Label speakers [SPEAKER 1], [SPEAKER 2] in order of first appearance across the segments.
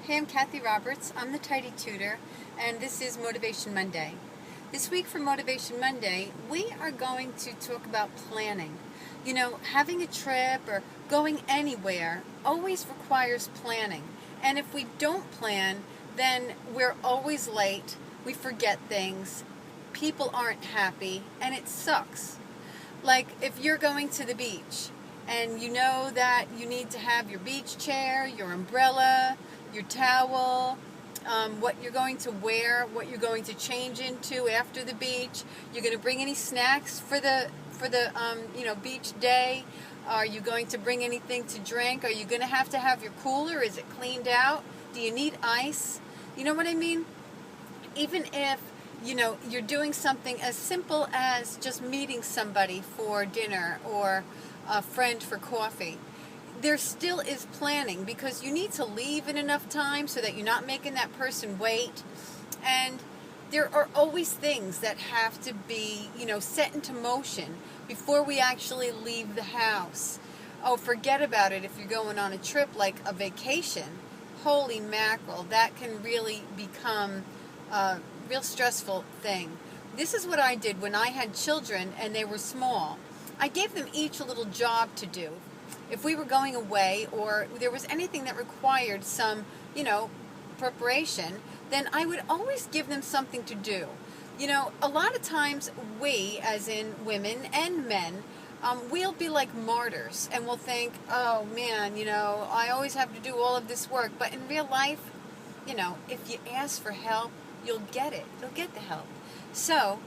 [SPEAKER 1] Hey, I'm Kathy Roberts. I'm the Tidy Tutor, and this is Motivation Monday. This week for Motivation Monday, we are going to talk about planning. You know, having a trip or going anywhere always requires planning. And if we don't plan, then we're always late, we forget things, people aren't happy, and it sucks. Like if you're going to the beach and you know that you need to have your beach chair, your umbrella, your towel, what you're going to wear, what you're going to change into after the beach. You're going to bring any snacks for the beach day. Are you going to bring anything to drink? Are you going to have your cooler? Is it cleaned out? Do you need ice? You know what I mean? Even if you're doing something as simple as just meeting somebody for dinner or a friend for coffee, there still is planning because you need to leave in enough time so that you're not making that person wait. And there are always things that have to be, set into motion before we actually leave the house. Oh, forget about it if you're going on a trip like a vacation. Holy mackerel, that can really become a real stressful thing. This is what I did when I had children and they were small. I gave them each a little job to do. If we were going away or there was anything that required some, preparation, then I would always give them something to do. A lot of times we, as in women and men, we'll be like martyrs and we'll think, oh man, I always have to do all of this work. But in real life, if you ask for help, you'll get it. You'll get the help. So,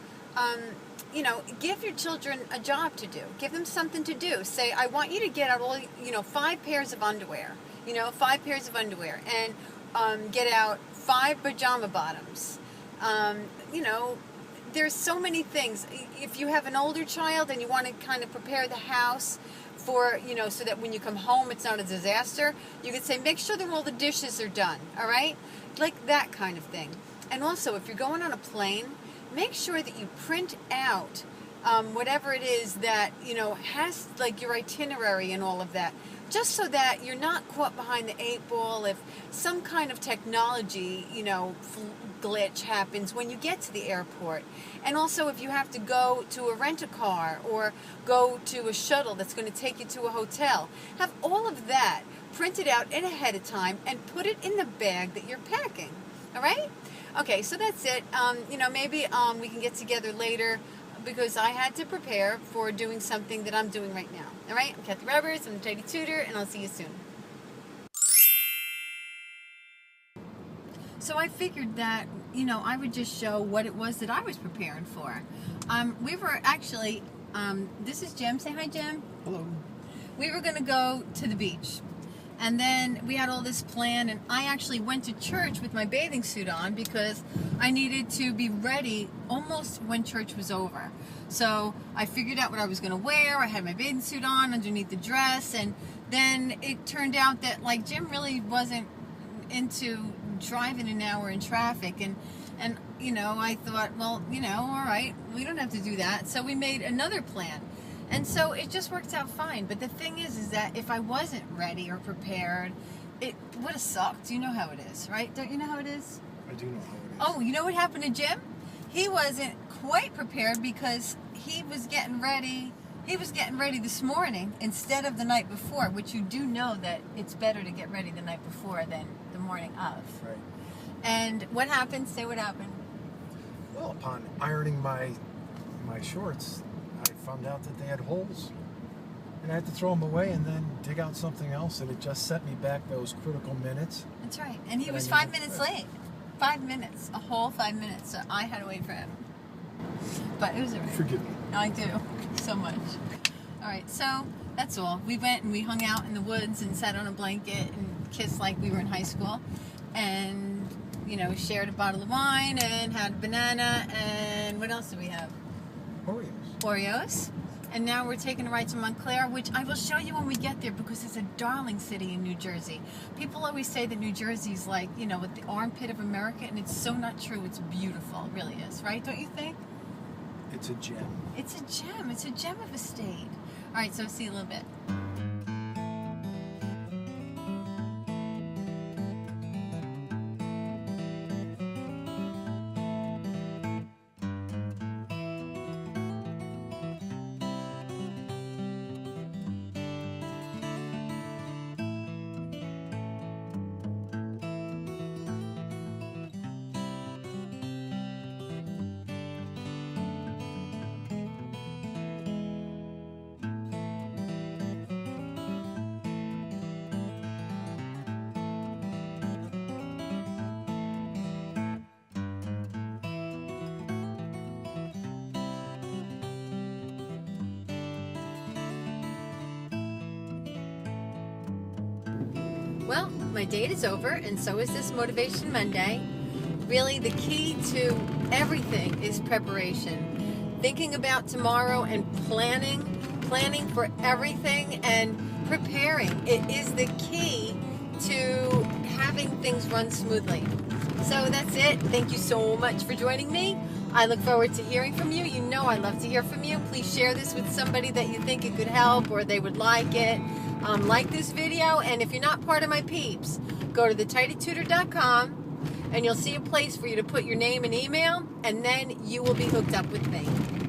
[SPEAKER 1] give your children a job to do. Give them something to do. Say, I want you to get out all, 5 pairs of underwear. 5 pairs of underwear. And get out 5 pajama bottoms. There's so many things. If you have an older child and you want to kind of prepare the house for, so that when you come home it's not a disaster, you could say, make sure that all the dishes are done. All right? Like that kind of thing. And also, if you're going on a plane, make sure that you print out whatever it is that, has like your itinerary and all of that, just so that you're not caught behind the 8 ball if some kind of technology, glitch happens when you get to the airport. And also if you have to go to a rent-a-car or go to a shuttle that's going to take you to a hotel, have all of that printed out in ahead of time and put it in the bag that you're packing. All right? Okay, so that's it. Maybe we can get together later because I had to prepare for doing something that I'm doing right now. All right? I'm Kathy Roberts. I'm the Tidy Tutor, and I'll see you soon. So I figured that, I would just show what it was that I was preparing for. We were actually, this is Jim. Say hi, Jim.
[SPEAKER 2] Hello.
[SPEAKER 1] We were going to go to the beach. And then we had all this plan, and I actually went to church with my bathing suit on because I needed to be ready almost when church was over. So I figured out what I was going to wear. I had my bathing suit on underneath the dress, and then it turned out that like Jim really wasn't into driving an hour in traffic, and I thought, well, all right, we don't have to do that. So we made another plan. And so it just worked out fine. But the thing is that if I wasn't ready or prepared, it would have sucked. You know how it is, right? Don't you know how it is?
[SPEAKER 2] I do know how it is.
[SPEAKER 1] Oh, you know what happened to Jim? He wasn't quite prepared because he was getting ready. He was getting ready this morning instead of the night before, which you do know that it's better to get ready the night before than the morning of.
[SPEAKER 2] Right.
[SPEAKER 1] And what happened? Say what happened.
[SPEAKER 2] Well, upon ironing my shorts, I found out that they had holes. And I had to throw them away and then dig out something else, and it just set me back those critical minutes.
[SPEAKER 1] That's right. And he was 5 minutes late. 5 minutes. A whole 5 minutes. So I had to wait for him. But it was all right.
[SPEAKER 2] Forgive me.
[SPEAKER 1] I do. So much. All right. So that's all. We went and we hung out in the woods and sat on a blanket and kissed like we were in high school. And, shared a bottle of wine and had a banana. And what else did we have? Oreos. And now we're taking a ride to Montclair, which I will show you when we get there because it's a darling city in New Jersey. People always say that New Jersey's like, with the armpit of America, and it's so not true. It's beautiful. It really is, right? Don't you think?
[SPEAKER 2] It's a gem.
[SPEAKER 1] It's a gem. It's a gem of a state. All right, so see you in a little bit. my date is over, and so is this Motivation Monday. Really, the key to everything is preparation. Thinking about tomorrow and planning for everything and preparing. It is the key to having things run smoothly. So that's it. Thank you so much for joining me. I look forward to hearing from you. You know I love to hear from you. Please share this with somebody that you think it could help or they would like it. Like this video, and if you're not part of my peeps, go to thetidytutor.com and you'll see a place for you to put your name and email, and then you will be hooked up with me.